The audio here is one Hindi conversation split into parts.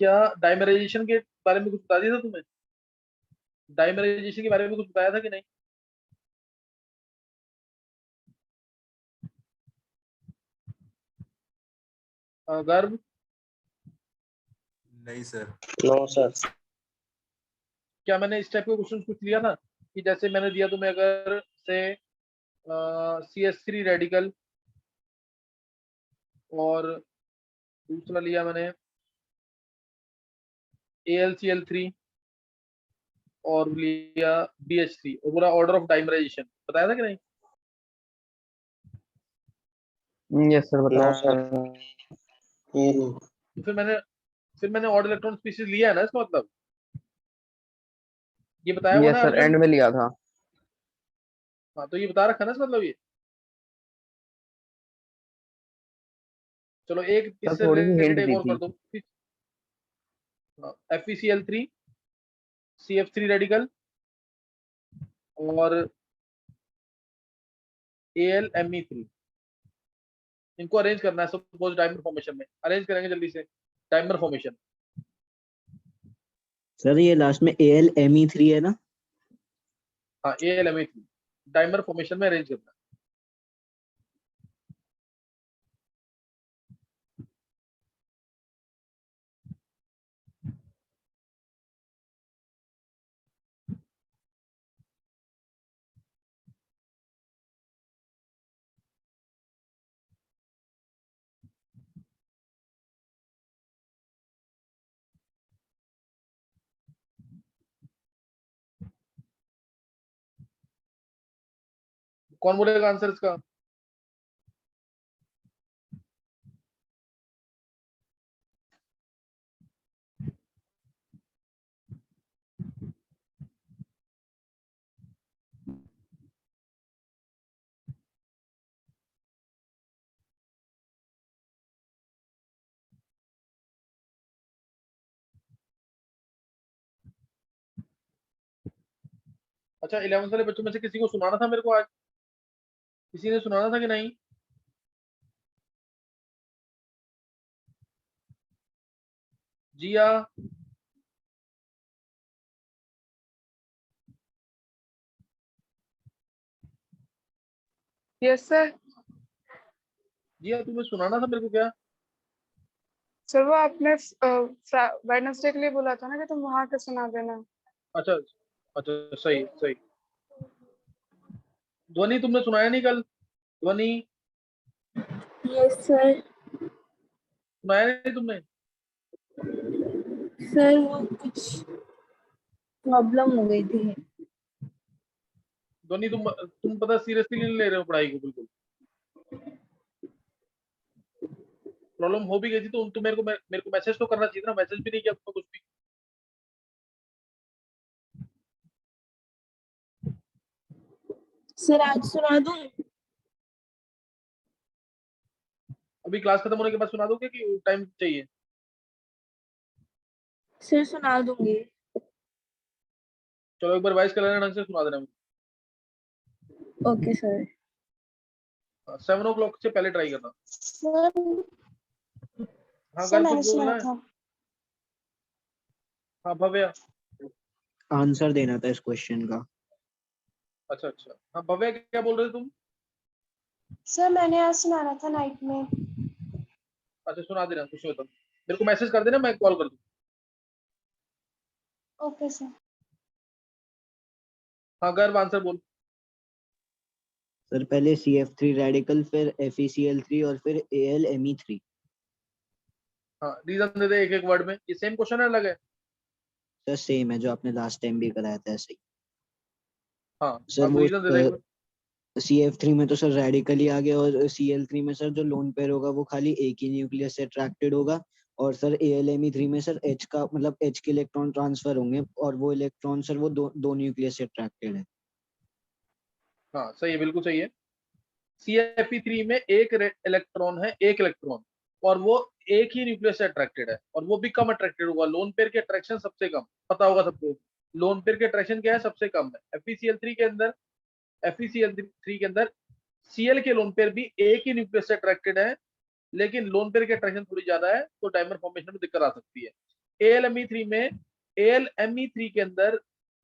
क्या डाइमराइजेशन के बारे में कुछ बता दिया था तुम्हें? डाइमराइजेशन के बारे में कुछ बताया था कि नहीं? गर्भ? नहीं सर। No sir. क्या मैंने इस टाइप के क्वेश्चन कुछ लिया था कि जैसे मैंने दिया तुम्हें, अगर से CS3 रेडिकल, और दूसरा लिया मैंने AlCl3, और लिया BH3, और पूरा ऑर्डर ऑफ डाइमराइजेशन बताया था कि नहीं? यस सर, नो बताया। सर, ये नहीं। तो फिर मैंने ऑड इलेक्ट्रॉन स्पीशीज लिया है ना, इसका मतलब ये बताया हुआ यस ना सर, अर्जुन? एंड में लिया था। हाँ, तो ये बता रखा ना इसका मतलब ये। चलो एक सर इससे थोड़ी सी रिलेटेड हिंट एक दी और थी। कर दो। FeCl3, CF3 रेडिकल, और AlMe3, इनको अरेंज करना है सपोज डायमर फॉर्मेशन में। अरेंज करेंगे जल्दी से डायमर फॉर्मेशन। सर ये लास्ट में AlMe3 है ना? हाँ, AlMe3 डायमर फॉर्मेशन में अरेंज करना है। कौन बोलेगा आंसर इसका? अच्छा, 11th वाले बच्चों में से किसी को सुनाना था मेरे को आज? किसी ने सुनाना था कि नहीं? जिया? Yes sir. जिया, तुम्हें सुनाना था मेरे को क्या? सर वो आपने वेडनेसडे के लिए बोला था ना कि तुम वहां के सुना देना। अच्छा अच्छा, सही सही। ध्वनि, तुमने सुनाया नहीं कल? ध्वनि, यस सर। सुनाया नहीं तुमने? सर वो कुछ प्रॉब्लम हो गई थी। ध्वनि, तुम पता सीरियसली नहीं ले रहे हो पढ़ाई को बिल्कुल। प्रॉब्लम हो भी गई थी तो तुम मेरे को मैसेज तो करना चाहिए ना। मैसेज भी नहीं किया तुमने कुछ भी। सर आज सुना दूं? अभी क्लास खत्म होने के बाद सुना दोगे कि टाइम चाहिए? सर सुना दूंगी। चलो एक बार वाइस कर लेना, ढंग से सुना देना। Okay sir. 7 o'clock से पहले ट्राई करना। सर हाँ, सर गर्ल मैंने कुछ बोलना सुना है? था। हाँ भव्य। आंसर देना था इस क्वेश्चन का। अच्छा अच्छा, हाँ भव्य, क्या बोल रहे थे तुम? सर मैंने आज सुनाना था नाइट में। अच्छा, सुना देना, कुछ नहीं होता। मेरे को मैसेज कर देना, मैं कॉल कर दूँ। Okay sir. हाँ गर्व, आंसर बोल। सर पहले CF3 रेडिकल, फिर FeCl3 और फिर AlMe3। हाँ, रीजन दे दे एक एक वर्ड में। ये सेम क्वेश्चन है, अलग है? सर सेम है जो आपने लास्ट टाइम भी कराया था ऐसे ही। हाँ सर हाँ, तो वो रीजन दे दे एक बार। CF3 में तो सर रेडिकल ही आ गया, और Cl3 में सर जो लोन पेयर होगा वो खाली एक ही न्यूक्लियस से अट्रैक्टेड होगा। और सर AlMe3 में सर H का मतलब H के इलेक्ट्रॉन ट्रांसफर होंगे, और वो इलेक्ट्रॉन सर वो दो न्यूक्लियस से अट्रैक्टेड है। हाँ सही है, बिल्कुल सही है। CFE3 में एक इलेक्ट्रॉन है, एक इलेक्ट्रॉन, और वो एक ही न्यूक्लियस से अट्रैक्टेड है, और वो भी कम अट्रैक्टेड होगा। लोन पेयर की अट्रैक्शन सबसे कम, पता होगा सबको। लोन पेयर की अट्रैक्शन क्या है? सबसे कम है। FeCl3 के अंदर, FeCl3 के अंदर Cl के लोन पेयर भी एक ही न्यूक्लियस से अट्रैक्टेड है, लेकिन लोन पेयर की अट्रैक्शन थोड़ी ज्यादा है, तो डायमर फॉर्मेशन में दिक्कत आ सकती है। AlMe3 में AlMe3 के अंदर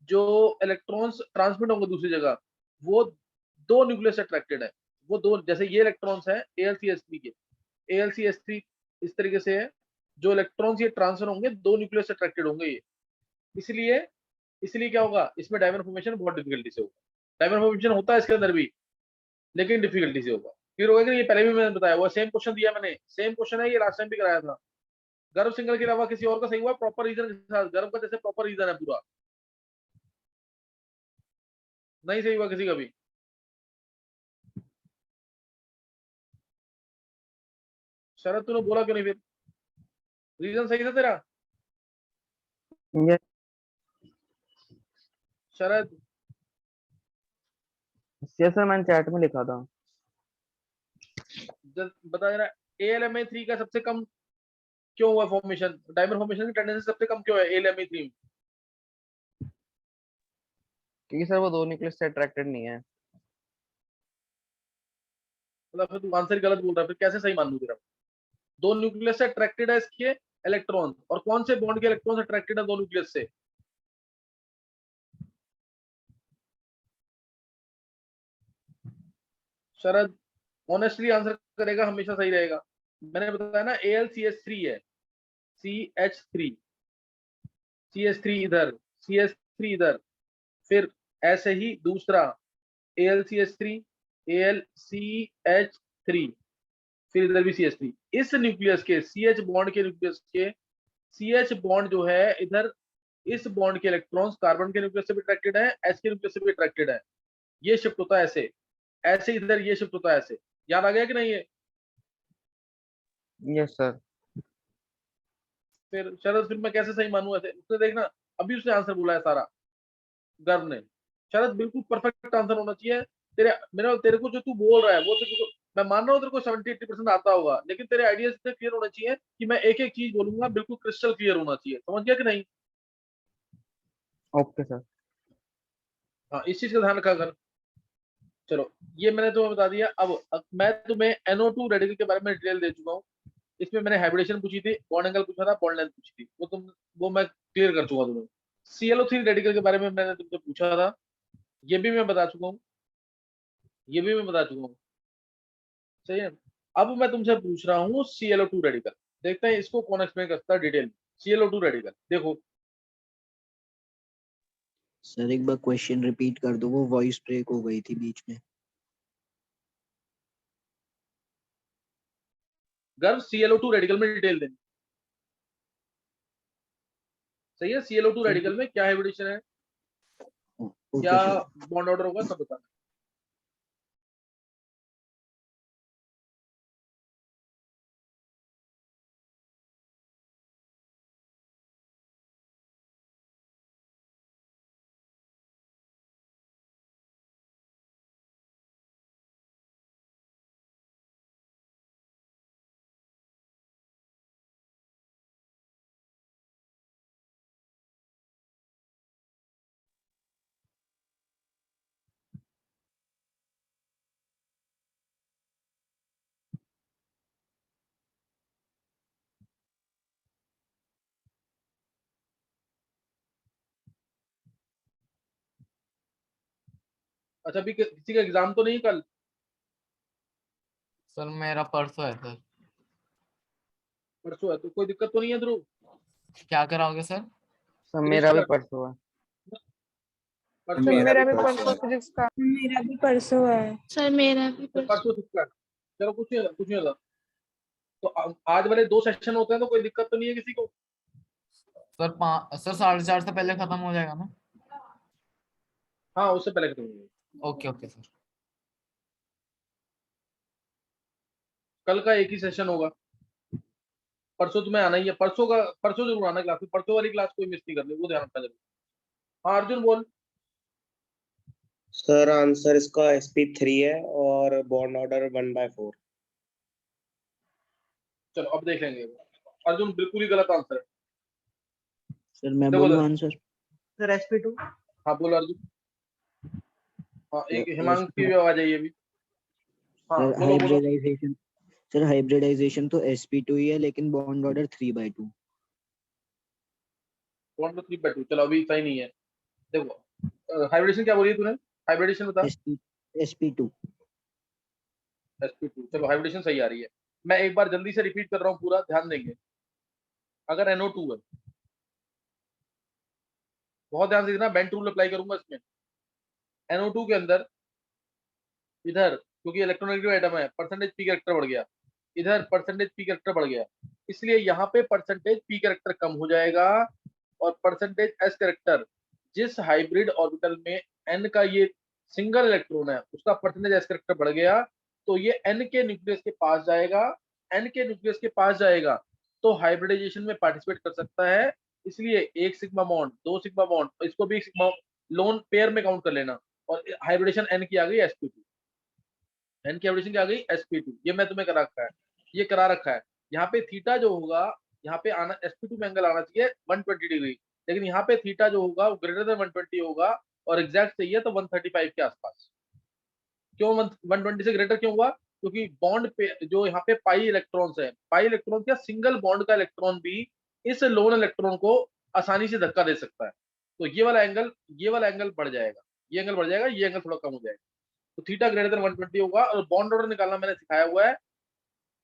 जो इलेक्ट्रॉन्स ट्रांसमिट होंगे दूसरी जगह, वो दो न्यूक्लियस अट्रैक्टेड है। वो दो, जैसे ये इलेक्ट्रॉन्स हैं AlCH3 के, AlCH3 इस तरीके से है, जो इलेक्ट्रॉन्स ये ट्रांसफर होंगे दो न्यूक्लियस अट्रैक्टेड होंगे ये, इसलिए क्या होगा, इसमें डायमंड फॉर्मेशन बहुत डिफिकल्टी से होगा। डायमंड फॉर्मेशन होता है इसके अंदर भी, लेकिन डिफिकल्टी से होगा। फिर होगा कि ये पहले भी मैंने बताया, वो सेम क्वेश्चन दिया मैंने, सेम क्वेश्चन है ये, लास्ट टाइम भी कराया था। गर्भ सिंगल के अलावा किसी और का सही हुआ प्रॉपर रीजन के साथ, गर्भ का जैसे प्रॉपर रीजन है पूरा, नहीं सही हुआ किसी का भी। शरद तूने बोला क्यों नहीं फिर? रीजन सही था तेरा यस शरद? सर, मैंने चैट में लिखा था। बता जरा, AlMe3 का सबसे कम क्यों हुआ फॉर्मेशन, डायमंड फॉर्मेशन की टेंडेंसी सबसे कम क्यों है AlMe3 में? क्योंकि सर वो दो न्यूक्लियस से अट्रैक्टेड नहीं है। मतलब फिर तू आंसर गलत बोल रहा है, फिर कैसे सही मान लूं तेरा? दो न्यूक्लियस से अट्रैक्टेड है इसके इलेक्ट्रॉन, और कौन से बॉन्ड के इलेक्ट्रॉन अट्रैक्टेड है दो न्यूक्लियस से? शरद ऑनेस्टली आंसर करेगा, हमेशा सही रहेगा। मैंने बताया ना AlCH3 है, CH3, CH3 इधर, CH3 इधर, फिर ऐसे ही दूसरा AlCH3, AlCH3, फिर इधर भी CH3। इस न्यूक्लियस के CH बॉन्ड के न्यूक्लियस के CH बॉन्ड जो है इधर, इस बॉन्ड के इलेक्ट्रॉन्स कार्बन के न्यूक्लियस से भी अट्रैक्टेड है, H के न्यूक्लियस से भी अट्रैक्टेड है। ये शिफ्ट होता है ऐसे, ऐसे इधर ये शिफ्ट होता है ऐसे। याद आ गया कि नहीं ये? Yes sir. फिर शरद, फिर मैं कैसे सही मानूं ऐसे? उसने देखना, अभी उसने आंसर बोला है सारा, गर्व ने। शरद बिल्कुल परफेक्ट आंसर होना चाहिए तेरे को जो तू बोल रहा है वो तो, मैं मान रहा हूँ तेरे को 70-80% आता होगा, लेकिन तेरे आइडियाज इतने क्लियर होना चाहिए कि मैं एक एक चीज बोलूंगा बिल्कुल क्रिस्टल क्लियर होना चाहिए। समझ गया कि नहीं? Okay sir. हाँ, इस चीज का ध्यान रखा कर। चलो, ये मैंने तुम्हें बता दिया। अब मैं तुम्हें NO2 रेडिकल के बारे में डिटेल दे चुका हूँ। इसमें मैंने हाइब्रिडेशन पूछी थी, बॉन्ड एंगल पूछा था, बॉन्ड लेंथ पूछी थी, वो मैं क्लियर कर चुका तुम्हें। ClO3 रेडिकल के बारे में मैंने तुमसे पूछा था, ये भी मैं बता चुका हूँ, ये भी मैं बता चुका हूँ। सही है। अब मैं तुमसे पूछ रहा हूँ ClO2 रेडिकल, देखते हैं इसको कौन एक्सप्लेन करता है डिटेल में। ClO2 रेडिकल देखो, सर एक बार क्वेश्चन रिपीट कर दो, वो वॉइस ब्रेक हो गई थी बीच में। गर्व ClO2 रेडिकल में डिटेल देंगे। सही है। ClO2 रेडिकल में क्या हाइब्रिडेशन है, ओके क्या सर। बॉन्ड ऑर्डर होगा, सब बताना। अच्छा, अभी किसी का एग्जाम तो नहीं कल? सर मेरा परसों है सर। परसों है तो कोई दिक्कत तो नहीं है ध्रुव? क्या कराओगे सर? सर मेरा भी परसों है। परसों है, मेरा भी परसों फिजिक्स का। मेरा भी परसों है। सर मेरा भी परसों। परसों फिक्स है। चलो, कुछ नहीं होगा। तो आज वाले 2 सेशन होते हैं तो कोई दिक्कत तो नहीं है किसी को? सर 4:30 से पहले खत्म हो जाएगा ना? हाँ, उससे पहले खत्म होगा। Okay okay sir. कल का एक ही सेशन होगा। परसों तुम्हें आना ही है, परसों जरूर आना क्लास में, परसों वाली क्लास कोई मिस नहीं करनी, वो ध्यान रखना जरूर। हाँ अर्जुन बोल। सर आंसर इसका sp3 है और बॉन्ड ऑर्डर 1/4। चलो अब देख लेंगे। अर्जुन बिल्कुल ही गलत आंसर है। सर मैं देखो बोलूं तो। आंसर? Sir sp2। हाँ बोल अर्जुन। हाँ, एक हिमांक की भी आवाज आई है अभी। हाँ सर बोलो बोलो। हाइब्रिडाइजेशन, सर हाइब्रिडाइजेशन तो sp2 ही है, लेकिन बॉन्ड ऑर्डर 3/2। बॉन्ड 3/2, चलो अभी सही नहीं है। देखो हाइब्रिडेशन क्या बोली तूने, हाइब्रिडेशन बता। sp2 sp2, चलो हाइब्रिडेशन सही आ रही है। मैं एक बार जल्दी से रिपीट कर रहा हूँ, पूरा ध्यान देंगे। अगर NO2 है, बहुत ध्यान से देखना, बेंट रूल अप्लाई करूंगा इसमें। NO2 के अंदर इधर क्योंकि इलेक्ट्रोनेगेटिव एटम है, परसेंटेज पी कैरेक्टर बढ़ गया, इधर परसेंटेज पी कैरेक्टर बढ़ गया, इसलिए यहाँ पे परसेंटेज पी कैरेक्टर कम हो जाएगा और परसेंटेज एस कैरेक्टर, जिस हाइब्रिड ऑर्बिटल में n का ये सिंगल इलेक्ट्रॉन है उसका परसेंटेज एस कैरेक्टर बढ़ गया, तो ये n के न्यूक्लियस के पास जाएगा, n के न्यूक्लियस के पास जाएगा तो हाइब्रिडाइजेशन में पार्टिसिपेट कर सकता है। इसलिए एक सिग्मा बॉन्ड, दो सिग्मा बॉन्ड, इसको भी सिग्मा लोन पेयर में काउंट कर लेना। और हाइब्रिडेशन n की आ गई sp2, n की हाइब्रिडेशन क्या आ गई sp2, ये मैं तुम्हें करा रखा है, ये करा रखा है। यहाँ पे थीटा जो होगा, यहाँ पे आना sp2 में एंगल आना चाहिए 120 डिग्री, लेकिन यहाँ पे थीटा जो होगा वो ग्रेटर देन 120 होगा, और एग्जैक्ट चाहिए तो 135 के आसपास। क्यों 120 से ग्रेटर क्यों हुआ? क्योंकि बॉन्ड पे जो यहाँ पे पाई इलेक्ट्रॉन्स है, पाई इलेक्ट्रॉन क्या सिंगल बॉन्ड का इलेक्ट्रॉन भी इस लोन इलेक्ट्रॉन को आसानी से धक्का दे सकता है, तो ये वाला एंगल बढ़ जाएगा, ये एंगल बढ़ जाएगा, ये एंगल थोड़ा कम हो जाएगा, तो थीटा ग्रेटर देन 120 होगा। और बॉन्ड ऑर्डर निकालना मैंने सिखाया हुआ है,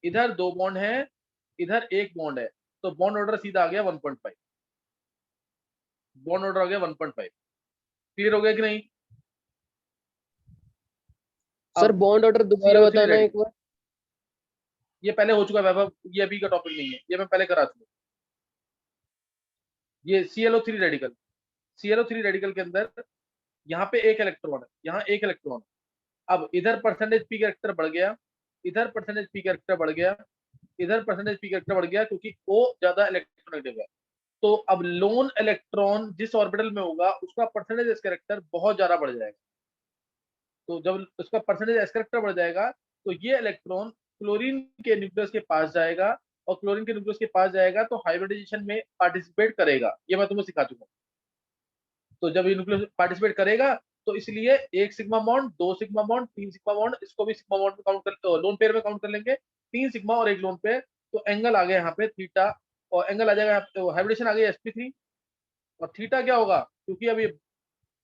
इधर 2 बॉन्ड है, इधर 1 बॉन्ड है, तो बॉन्ड ऑर्डर सीधा आ गया 1.5, बॉन्ड ऑर्डर आ गया 1.5। क्लियर हो गया कि नहीं? सर बॉन्ड ऑर्डर दोबारा CO3 बताना रेडी। एक बार। ये पहले हो चुका है वैभव, ये अभी का टॉपिक नहीं है, ये मैं पहले करा चुका। ये ClO3 रेडिकल, ClO3 रेडिकल के अंदर यहाँ पे एक इलेक्ट्रॉन है, यहाँ एक इलेक्ट्रॉन है। अब इधर परसेंटेज पी कैरेक्टर बढ़ गया, इधर परसेंटेज पी कैरेक्टर बढ़ गया, इधर परसेंटेज पी कैरेक्टर बढ़ गया, क्योंकि O ज्यादा इलेक्ट्रोनेगेटिव है। तो अब लोन इलेक्ट्रॉन जिस ऑर्बिटल में होगा उसका परसेंटेज एस कैरेक्टर बहुत ज्यादा बढ़ जाएगा। तो जब उसका परसेंटेज एस कैरेक्टर बढ़ जाएगा तो ये इलेक्ट्रॉन क्लोरीन के न्यूक्लियस के पास जाएगा, और क्लोरीन के न्यूक्लियस के पास जाएगा तो हाइब्रिडाइजेशन में पार्टिसिपेट करेगा, ये मैं तुम्हें सिखा चुका हूँ। तो जब ये न्यूक्लियस पार्टिसिपेट करेगा तो इसलिए एक सिग्मा बॉन्ड, दो सिग्मा बॉन्ड, तीन सिग्मा बॉन्ड, इसको भी सिग्मा बॉन्ड में काउंट कर, लोन पेयर में काउंट कर लेंगे, 3 सिग्मा और 1 लोन पेयर, तो एंगल आ गया यहाँ पे थीटा, और एंगल आ जाएगा तो हाइब्रिडेशन आ गई sp3, और थीटा क्या होगा, क्योंकि अब ये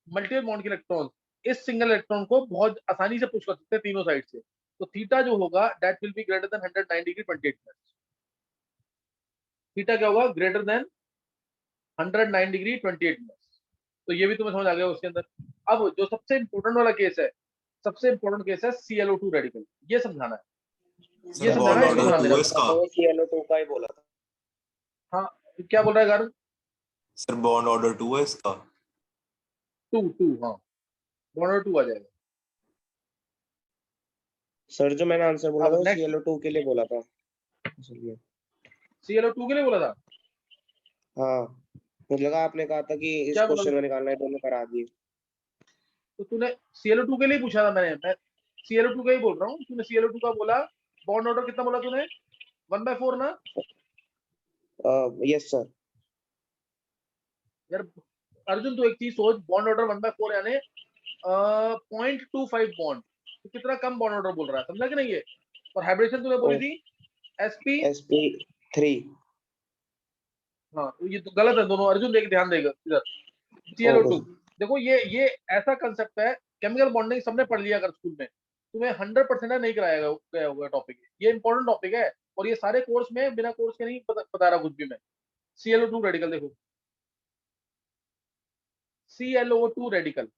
मल्टीपल बॉन्ड के इलेक्ट्रॉन इस सिंगल इलेक्ट्रॉन को बहुत आसानी से पुश कर सकते हैं तीनों साइड से, तो थीटा जो होगा that will be greater than 109 degree 28 minutes. Theta क्या होगा? Greater than 109 degree 28 minutes. तो ये भी तुम्हें समझ आ गया उसके अंदर। अब जो सबसे इंपॉर्टेंट वाला केस है, सबसे इंपॉर्टेंट केस है ClO2 रेडिकल, ये समझाना है, ये समझाना है, इसको ध्यान देना। तो ClO2 का ही बोला था। हाँ क्या बोल रहा है गार्ड? सर बॉन्ड ऑर्डर 2 है इसका। 2 हाँ, बॉन्ड ऑर्डर 2 आ जाएगा। सर जो मैंने आंसर बोला अब था next- ClO2 के लिए बोला था। ClO2 के लिए बोला था? हाँ मुझे लगा आपने कहा था कि इस क्या बोला? क्वेश्चन में निकालना है, तो मैं करा दिए। तो तूने ClO2 के लिए पूछा था, मैं ClO2 का ही बोल रहा हूँ। तूने ClO2 का बोला, बॉन्ड ऑर्डर कितना बोला तूने? 1/4 ना? Yes sir. यार अर्जुन तू एक चीज सोच, बॉन्ड ऑर्डर 1/4 यानी 0.25 बॉन्ड, तो कितना कम बॉन्ड ऑर्डर बोल रहा है, समझा कि नहीं? ये और हाइब्रिडेशन तूने बोली थी sp3। हाँ तो ये तो गलत है दोनों। अर्जुन देख, ध्यान देगा इधर, ClO2 देखो, ये ऐसा कंसेप्ट है, केमिकल बॉन्डिंग सबने पढ़ लिया अगर स्कूल में, तुम्हें 100% नहीं कराया गया होगा टॉपिक, ये इंपॉर्टेंट टॉपिक है, और ये सारे कोर्स में बिना कोर्स के नहीं बता रहा कुछ भी मैं। ClO2 रेडिकल देखो, ClO2 रेडिकल,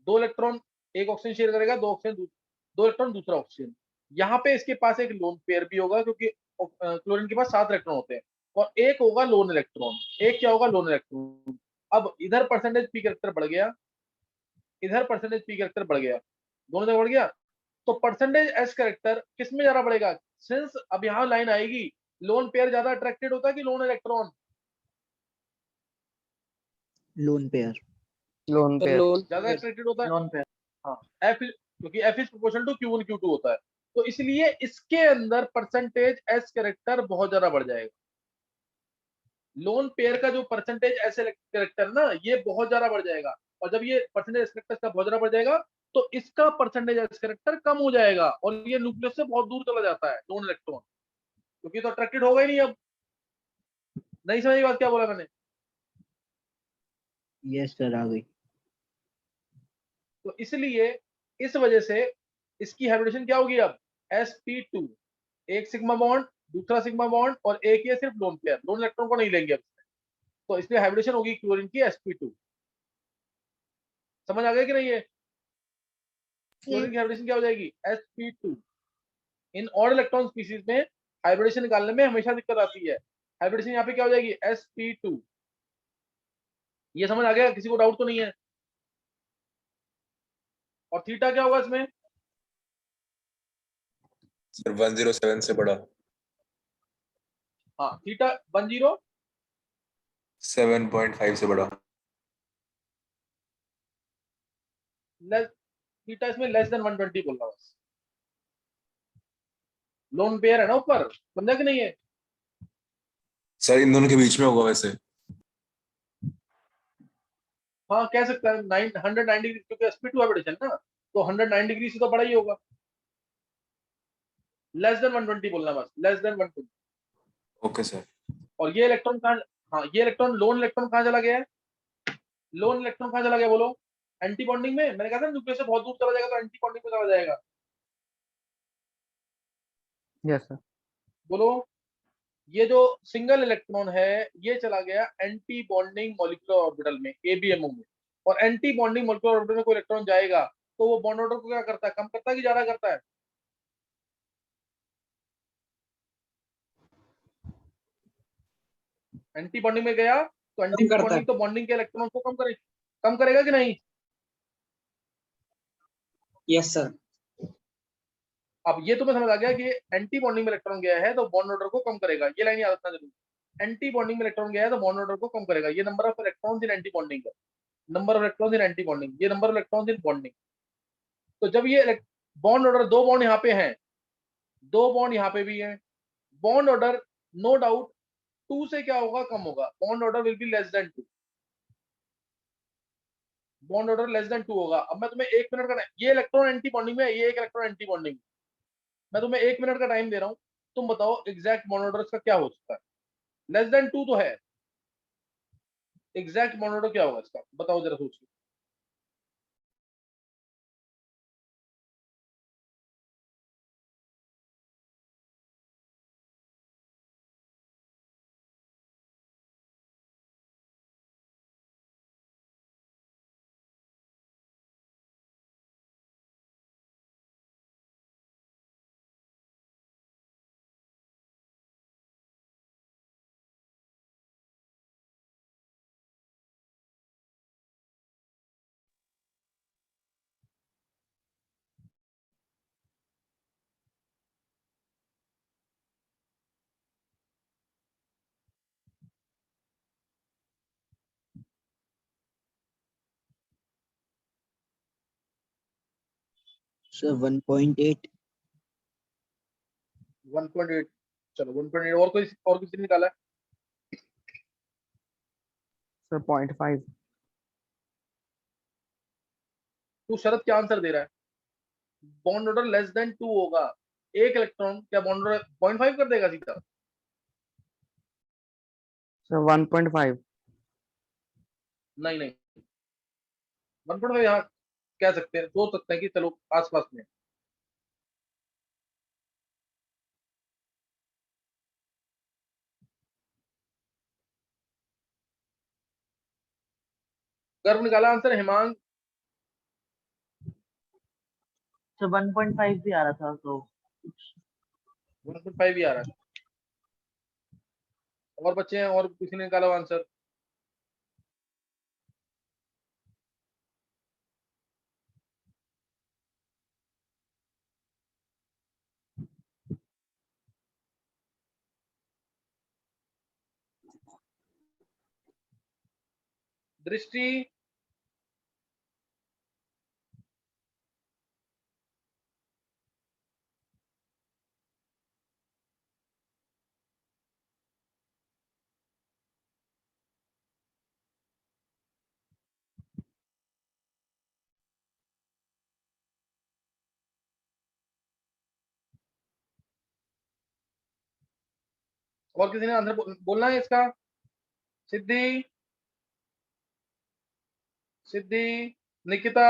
2 इलेक्ट्रॉन, एक ऑक्सीजन शेयर करेगा, 2 इलेक्ट्रॉन दूसरा ऑक्सीजन, यहाँ पे इसके पास एक लोन पेयर भी होगा, क्योंकि क्लोरीन के पास 7 इलेक्ट्रॉन होते हैं, और एक होगा लोन इलेक्ट्रॉन, एक क्या होगा? Loan electron. अब इधर परसेंटेज पी कैरेक्टर बढ़ गया, इधर परसेंटेज पी कैरेक्टर बढ़ गया, दोनों जगह बढ़ गया, तो परसेंटेज एस कैरेक्टर किस में ज्यादा बढ़ेगा? सिंस अब यहाँ लाइन आएगी, लोन पेयर ज्यादा अट्रैक्टेड होता है कि लोन इलेक्ट्रॉन? लोन पेयर ज्यादा अट्रैक्टेड होता है। Lone pair. हाँ F क्योंकि F is proportional to Q1 Q2 होता है, तो इसलिए इसके अंदर परसेंटेज एस कैरेक्टर बहुत ज्यादा बढ़ जाएगा। लोन पेयर का जो परसेंटेज एस कैरेक्टर ना, ये बहुत ज्यादा बढ़ जाएगा, और जब ये परसेंटेज एस कैरेक्टर का बहुत ज्यादा बढ़ जाएगा तो इसका परसेंटेज एस कैरेक्टर कम हो जाएगा, और ये न्यूक्लियस से बहुत दूर चला जाता है लोन इलेक्ट्रॉन, क्योंकि तो अट्रैक्टेड होगा ही नहीं। अब नहीं समझ बात क्या बोला मैंने? यस सर आ गई। तो इसलिए इस वजह से इसकी हाइब्रिडेशन क्या होगी अब, sp2, एक सिग्मा बॉन्ड, दूसरा सिग्मा बॉन्ड, और एक ये सिर्फ लोन पेयर, लोन इलेक्ट्रॉन को नहीं लेंगे अब इसमें। तो इसलिए हाइब्रिडेशन होगी क्लोरीन की sp2। समझ आ गया कि नहीं? ये क्लोरीन की हाइब्रिडेशन क्या हो जाएगी, sp2। इन ऑड इलेक्ट्रॉन स्पीशीज में हाइब्रिडेशन निकालने में हमेशा दिक्कत आती है। हाइब्रिडेशन यहाँ पे क्या हो जाएगी, sp2। ये समझ आ गया? किसी को डाउट तो नहीं है? और थीटा क्या होगा इसमें? सर 107 से बड़ा। हाँ, थीटा 10 7.5 से बड़ा। थीटा इसमें लेस देन 120 बोलना बस। लोन पेयर है ना ऊपर, समझा कि नहीं है? सर इन दोनों के बीच में होगा वैसे। हाँ कह सकता है 190 डिग्री, क्योंकि sp2 हाइब्रिडेशन ना, तो 109 डिग्री से तो बड़ा ही होगा। लेस देन 120 बोलना बस, लेस देन 120। Okay sir. और ये इलेक्ट्रॉन कहाँ, हाँ ये इलेक्ट्रॉन, लोन इलेक्ट्रॉन कहाँ चला गया है? लोन इलेक्ट्रॉन कहाँ चला गया बोलो? एंटी बॉन्डिंग में। मैंने कहा था न्यूक्लियस से बहुत दूर चला जाएगा तो एंटी बॉन्डिंग में चला जाएगा। Yes sir. बोलो, ये जो सिंगल इलेक्ट्रॉन है ये चला गया एंटी बॉन्डिंग मॉलिक्यूलर ऑर्बिटल में, एबीएमओ में। और एंटी बॉन्डिंग मॉलिक्यूलर ऑर्बिटल में कोई इलेक्ट्रॉन जाएगा तो वो बॉन्ड ऑर्डर को क्या करता है, कम करता है कि ज्यादा करता है? एंटी बॉन्डिंग में गया तो एंटी करता है। बॉन्डिंग तो बॉन्डिंग के इलेक्ट्रॉन को कम करेगा कि नहीं? Yes sir. अब ये तुम्हें समझ आ गया कि एंटी बॉन्डिंग में इलेक्ट्रॉन गया है तो बॉन्ड ऑर्डर को कम करेगा। ये लाइन याद रखना जरूर। एंटी बॉन्डिंग में इलेक्ट्रॉन गया है तो बॉन्ड ऑर्डर को कम करेगा। ये number of electrons in anti bonding है, number of electrons in anti bonding, ये number of electrons in bonding. तो जब ये बॉन्ड ऑर्डर, दो बॉन्ड यहाँ पे हैं, दो बॉन्ड यहाँ पे भी हैं, बॉन्ड ऑर्डर नो डाउट 2 से क्या होगा, कम होगा। Bond order will be less than 2, bond order less than 2 होगा। अब मैं तुम्हें 1 मिनट का, ये इलेक्ट्रॉन एंटी बॉन्डिंग में है, ये एक इलेक्ट्रॉन एंटी बॉन्डिंग, मैं तुम्हें 1 मिनट का टाइम दे रहा हूँ, तुम बताओ एग्जैक्ट बॉन्ड ऑर्डर इसका क्या हो सकता है। लेस देन 2 तो है, एग्जैक्ट बॉन्ड ऑर्डर क्या होगा इसका, बताओ जरा सोच के। सर 1.8। 1.8, चलो 1.8। और कोई, और किसी ने निकाला है? सर 0.5। तू शरद क्या आंसर दे रहा है? बॉन्ड ऑर्डर लेस देन 2 होगा, एक इलेक्ट्रॉन क्या बॉन्ड ऑर्डर 0.5 कर देगा सीधा? सर 1.5। नहीं नहीं, 1.5 यहाँ कह सकते हैं, सोच सकते हैं कि चलो आसपास में। गर्व निकाला आंसर हिमांग? तो 1.5 भी आ रहा था तो 1.5 ही आ रहा है। और बच्चे हैं, और किसी ने निकाला आंसर? दृष्टि, और किसी ने आंसर बोलना है इसका? सिद्धि, सिद्धि, निकिता,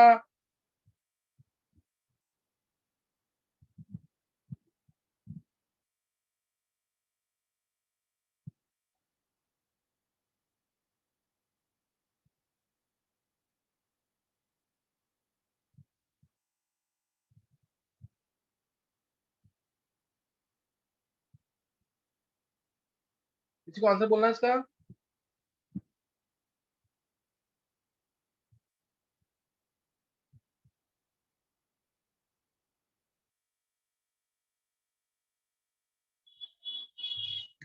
किसी को आंसर बोलना है इसका?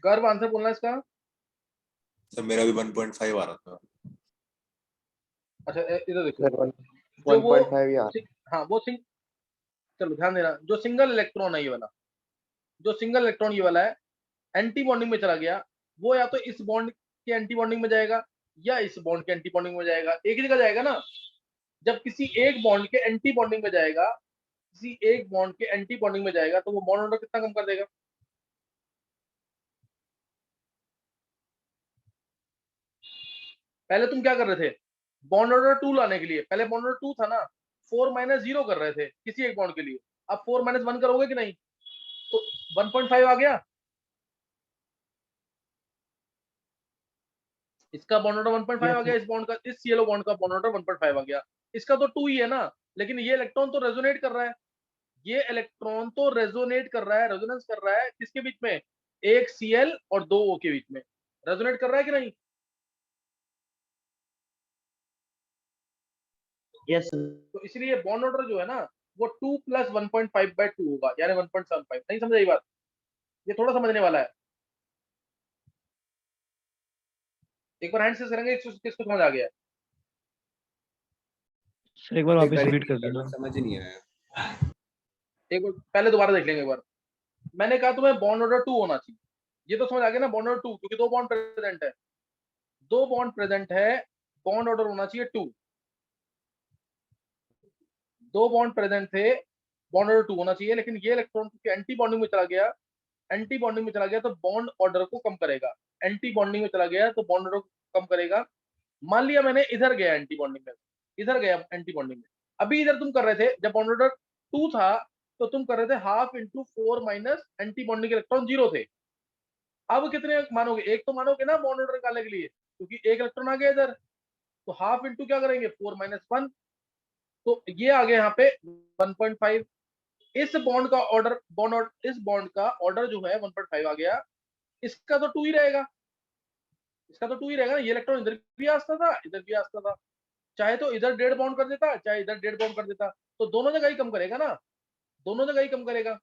गर्व आंसर बोलना है इसका? सर मेरा भी 1.5 आ रहा था। अच्छा इधर देखो, सर जो वो 1.5 यार। हाँ वो चलो ध्यान देना, जो सिंगल इलेक्ट्रॉन है ये वाला, जो सिंगल इलेक्ट्रॉन ये वाला है, एंटी बॉन्डिंग में चला गया, वो या तो इस बॉन्ड के एंटी बॉन्डिंग में जाएगा या इस बॉन्ड के एंटी बॉन्डिंग में जाएगा, एक ही जगह जाएगा ना। जब किसी एक बॉन्ड के एंटी बॉन्डिंग में जाएगा, किसी एक बॉन्ड के एंटी बॉन्डिंग में जाएगा, तो वो बॉन्ड ऑर्डर कितना कम कर देगा? पहले तुम क्या कर रहे थे, बॉन्ड ऑर्डर 2 लाने के लिए, पहले बॉन्ड ऑर्डर 2 था ना, 4 - 0 कर रहे थे किसी एक बॉन्ड के लिए, अब 4 - 1 करोगे कि नहीं, तो 1.5 आ गया। इसका बॉन्ड ऑर्डर 1.5 आ गया, इस बॉन्ड का, इस सीएलओ बॉन्ड का बॉन्ड ऑर्डर 1.5 आ गया। इसका तो 2 ही है ना, लेकिन ये इलेक्ट्रॉन तो रेजोनेट कर रहा है, ये इलेक्ट्रॉन तो रेजोनेट कर रहा है, रेजोनेंस कर रहा है किसके बीच में, एक सीएल और 2 ओ के बीच में रेजोनेट कर रहा है कि नहीं? यस तो इसलिए बॉन्ड ऑर्डर जो है ना, वो 2 + 1.5/2 होगा, यानी 1.75। नहीं समझ आई बात? ये थोड़ा समझने वाला है, एक बार हैंड से करेंगे किसको समझ आ गया? सर एक बार एक वापस बार रिपीट कर देना। समझ ही नहीं आया। एक बार पहले दोबारा देख लेंगे एक बार। मैंने कहा तुम्हें बॉन्ड ऑर्डर 2 होना चाहिए, ये तो समझ आ गया ना, बॉन्ड ऑर्डर 2, क्योंकि 2 बॉन्ड प्रेजेंट है, 2 बॉन्ड प्रेजेंट है, बॉन्ड ऑर्डर होना चाहिए 2। 2 बॉन्ड प्रेजेंट थे, बॉन्ड ऑर्डर 2 होना चाहिए, लेकिन ये इलेक्ट्रॉन एंटी बॉन्डिंग में चला गया, एंटी बॉन्डिंग में चला गया तो बॉन्ड ऑर्डर को कम करेगा, एंटी बॉन्डिंग में चला गया तो बॉन्ड ऑर्डर को कम करेगा। मान लिया मैंने इधर गया एंटी बॉन्डिंग में, इधर गया एंटी बॉन्डिंग में, अभी इधर तुम कर रहे थे जब बॉन्ड ऑर्डर 2 था, तो तुम कर रहे थे half into 4 - anti bonding electron 0 थे। अब कितने मानोगे, एक तो मानोगे ना बॉन्ड ऑर्डर निकालने के लिए, क्योंकि एक इलेक्ट्रॉन आ गया इधर, तो हाफ इंटू क्या करेंगे, 4 - 1, तो ये आ गया यहाँ पे 1.5। इस बॉन्ड का ऑर्डर, इस बॉन्ड का ऑर्डर जो है 1.5 आ गया, इसका तो 2 ही रहेगा, इसका तो 2 ही रहेगा। ये इलेक्ट्रॉन इधर भी आ सकता था, इधर भी आ सकता था, चाहे तो इधर 1.5 बॉन्ड कर देता, चाहे इधर 1.5 बॉन्ड कर देता, तो दोनों जगह ही कम करेगा ना, दोनों जगह ही कम करेगा,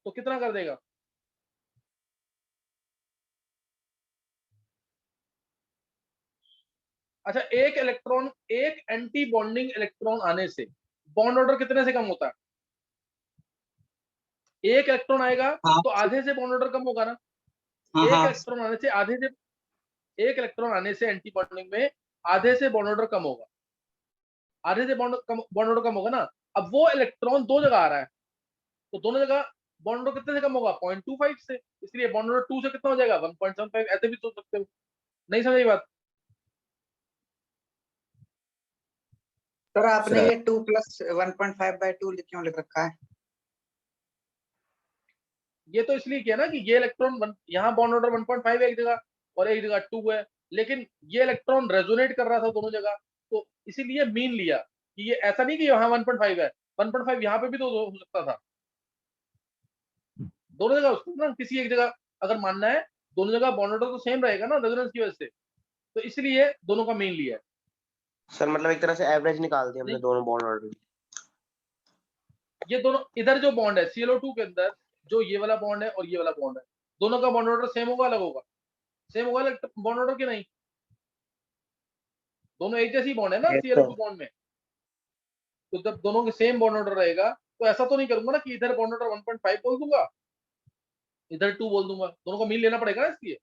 तो कितना कर देगा? अच्छा एक इलेक्ट्रॉन, एक एंटी बॉन्डिंग इलेक्ट्रॉन आने से बॉन्ड ऑर्डर कितने से कम होता है? एक इलेक्ट्रॉन आएगा तो आधे से बॉन्ड ऑर्डर कम होगा ना, एक इलेक्ट्रॉन आने से आधे से, एक इलेक्ट्रॉन आने से एंटी बॉन्डिंग में आधे से बॉन्ड ऑर्डर कम होगा, आधे से बॉन्ड ऑर्डर कम होगा ना। अब वो इलेक्ट्रॉन 2 जगह आ रहा है, तो दोनों जगह बॉन्ड ऑर्डर कितने से कम होगा, 0.25 से, इसलिए बॉन्ड ऑर्डर 2 से कितना हो जाएगा, 1.75। ऐसे भी सोच सकते हो, नहीं समझ बात? सर आपने सर ये 2 + 1.5/2 क्यों लिख रखा है? ये तो इसलिए किया ना कि ये इलेक्ट्रॉन यहाँ बॉन्ड ऑर्डर 1.5 है एक जगह और एक जगह 2 है, लेकिन ये इलेक्ट्रॉन रेजोनेट कर रहा था दोनों जगह, तो इसीलिए मीन लिया कि ये ऐसा नहीं कि यहाँ 1.5 है, 1.5 यहाँ पे भी तो हो सकता था, दोनों जगह उसको ना, किसी एक जगह अगर मानना है, दोनों जगह बॉन्ड ऑर्डर तो सेम रहेगा ना रेजोनेंस की वजह से, तो इसलिए दोनों का मीन लिया है। सर मतलब एक तरह से एवरेज निकाल दी हमने नहीं, दोनों बॉन्ड ऑर्डर। ये दोनों इधर जो बॉन्ड है ClO2 के अंदर, जो ये वाला बॉन्ड है और ये वाला बॉन्ड है, दोनों का बॉन्ड ऑर्डर सेम होगा अलग होगा? सेम होगा बॉन्ड ऑर्डर की नहीं, दोनों एक जैसी बॉन्ड है ना ClO2 बॉन्ड में, तो जब दोनों के सेम बॉन्ड ऑर्डर रहेगा तो ऐसा तो नहीं करूंगा ना कि इधर बॉन्ड ऑर्डर 1.5 बोल दूंगा, इधर 2 बोल दूंगा, दोनों का मीन लेना पड़ेगा ना। इसलिए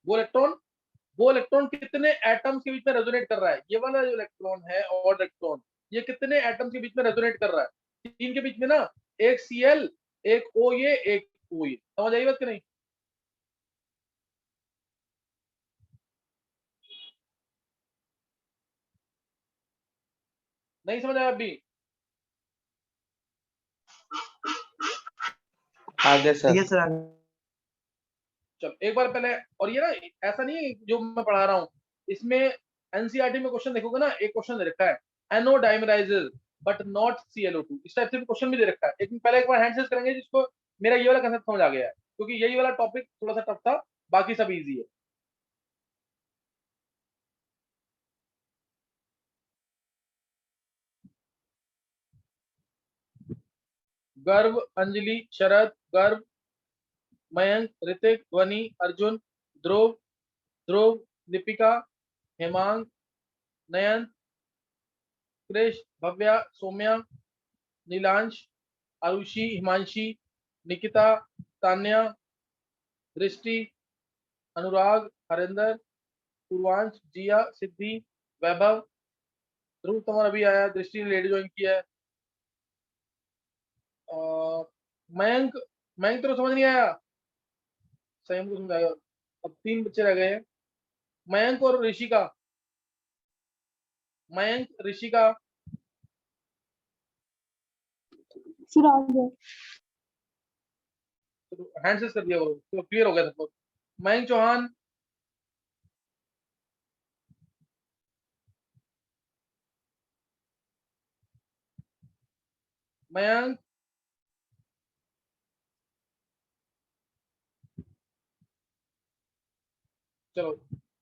वो इलेक्ट्रॉन कितने एटम्स के बीच में रेजोनेट कर रहा है, ये वाला जो इलेक्ट्रॉन है और इलेक्ट्रॉन, ये कितने एटम्स के बीच में रेजोनेट कर रहा है, 3 के बीच में ना, एक Cl, एक O, ये एक O, ये समझ आई बात कि नहीं? नहीं समझ आया अभी? आगे सर। ये सर आगे। चल एक बार पहले, और ये ना ऐसा नहीं है जो मैं पढ़ा रहा हूँ, इसमें एनसीईआरटी में क्वेश्चन देखोगे ना, एक क्वेश्चन दे रखा है एनो डाइमराइजेस बट नॉट ClO2, इस टाइप से क्वेश्चन भी दे रखा है। एक पहले एक बार हैंडसेस करेंगे जिसको मेरा ये वाला कंसेप्ट समझ आ गया है, क्योंकि यही वाला टॉपिक थोड़ा सा टफ था, बाकी सब इजी है। गर्व, अंजलि, शरद, गर्व, मयंक, ऋतिक, ध्वनि, अर्जुन, ध्रुव, ध्रुव, दीपिका, हेमांग, नयन, क्रिश, भव्या, सौम्या, नीलांश, आरुषि, हिमांशी, निकिता, तान्या, दृष्टि, अनुराग, हरिंदर, पूर्वांश, जिया, सिद्धि, वैभव, ध्रुव तुम्हारा अभी आया, दृष्टि ने लेडी ज्वाइन किया है, मयंक, मयंक तो समझ नहीं आया, संयम को समझाएगा। अब 3 बच्चे रह गए हैं, मयंक और ऋषिका, मयंक, ऋषिका, सर आ गया। हैंडसेस कर दिया वो, तो क्लियर हो गया सबको। मयंक चौहान, मयंक, चलो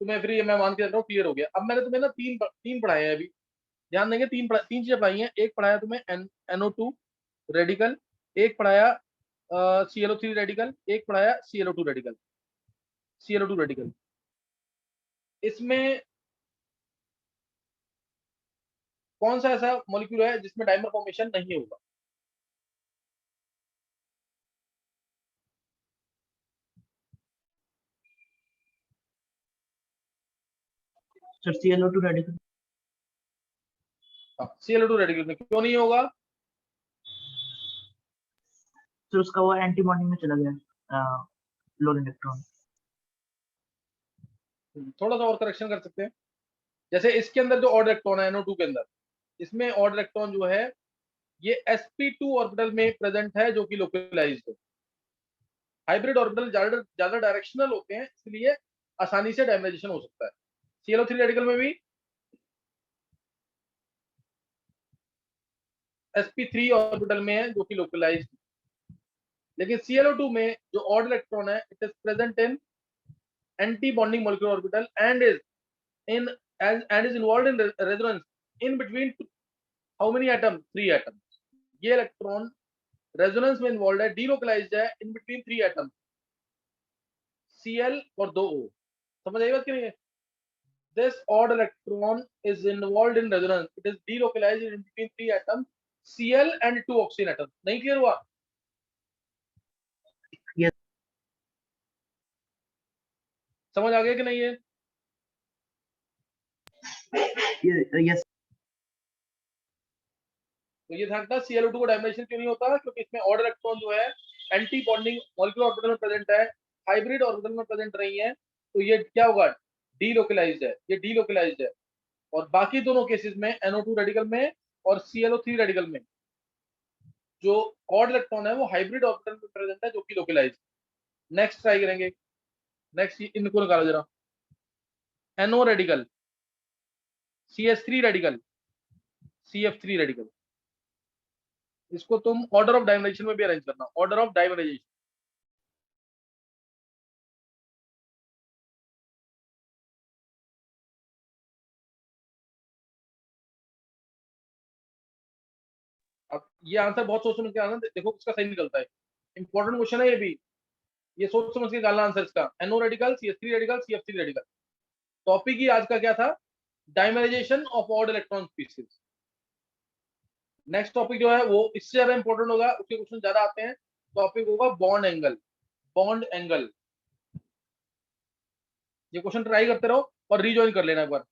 तुम्हें फ्री, मैं मान के चल रहा हूँ क्लियर हो गया। अब मैंने तुम्हें ना तीन पढ़ाए हैं अभी, ध्यान देंगे, तीन चीजें पढ़ाई हैं। एक पढ़ाया तुम्हें NO2 रेडिकल, एक पढ़ाया ClO3 रेडिकल, एक पढ़ाया ClO2 रेडिकल, ClO2 रेडिकल। इसमें कौन सा ऐसा मॉलिक्यूल है जिसमें डाइमर फॉर्मेशन नहीं होगा? Sir ClO2 radical. ClO2 radical में क्यों नहीं होगा? सर उसका वो एंटी बॉन्डिंग में चला गया, लोन इलेक्ट्रॉन। थोड़ा सा और करेक्शन कर सकते हैं। जैसे इसके अंदर जो ऑड इलेक्ट्रॉन है NO2 के अंदर, इसमें ऑड इलेक्ट्रॉन जो है ये sp2 ऑर्बिटल में प्रेजेंट है, जो कि लोकलाइज्ड है। हाइब्रिड ऑर्बिटल ज्यादा डायरेक्शनल होते हैं, इसलिए आसानी से डायमराइजेशन हो सकता है। ClO3 रेडिकल में भी sp3 ऑर्बिटल में है, जो कि लोकलाइज्ड। लेकिन ClO2 में जो ऑड इलेक्ट्रॉन है, it is present in anti bonding molecular orbital and is involved in resonance in between how many atoms? 3 atoms. ये इलेक्ट्रॉन रेजोनेंस में इन्वॉल्व है, डीलोकलाइज्ड है इन बिटवीन 3 एटम्स, Cl और 2 O। समझ आई बात कि नहीं है? This odd electron is involved in resonance. It is delocalized in between 3 atoms, Cl and 2 oxygen atoms. नहीं क्लियर हुआ? Yes. समझ आ गया कि नहीं है? यस। तो ये ध्यान रखना, ClO2 को डायमेंशन क्यों नहीं होता? क्योंकि इसमें ऑड इलेक्ट्रॉन जो है एंटी बॉन्डिंग मॉलिक्यूलर ऑर्बिटल में प्रेजेंट है, हाइब्रिड ऑर्बिटल में प्रेजेंट नहीं है, तो ये क्या होगा? डीलोकलाइज्ड है, ये डीलोकलाइज्ड है। और बाकी दोनों केसेस में NO2 रेडिकल में और ClO3 रेडिकल में जो ऑड इलेक्ट्रॉन है वो हाइब्रिड ऑर्बिटल में प्रेजेंट है, जो कि लोकलाइज्ड। नेक्स्ट ट्राई करेंगे, नेक्स्ट इनको निकालो जरा। NO radical, CH3 radical, CF3 radical. इसको तुम ऑर्डर ऑफ डायमराइजेशन में भी अरेंज करना, ऑर्डर ऑफ डायमराइजेशन। अब ये आंसर बहुत सोच समझ के आना, देखो इसका सही निकलता है। इंपॉर्टेंट क्वेश्चन है ये भी, ये सोच समझ के निकालना आंसर इसका। NO radical, CH3 radical, CF3 radical. Topic ही आज का क्या था? Dimerization of odd electron species. Next topic जो है वो इससे ज्यादा इंपॉर्टेंट होगा, उसके क्वेश्चन ज्यादा आते हैं। टॉपिक होगा बॉन्ड एंगल, बॉन्ड एंगल। ये क्वेश्चन ट्राई करते रहो और रीजॉइन कर लेना एक बार।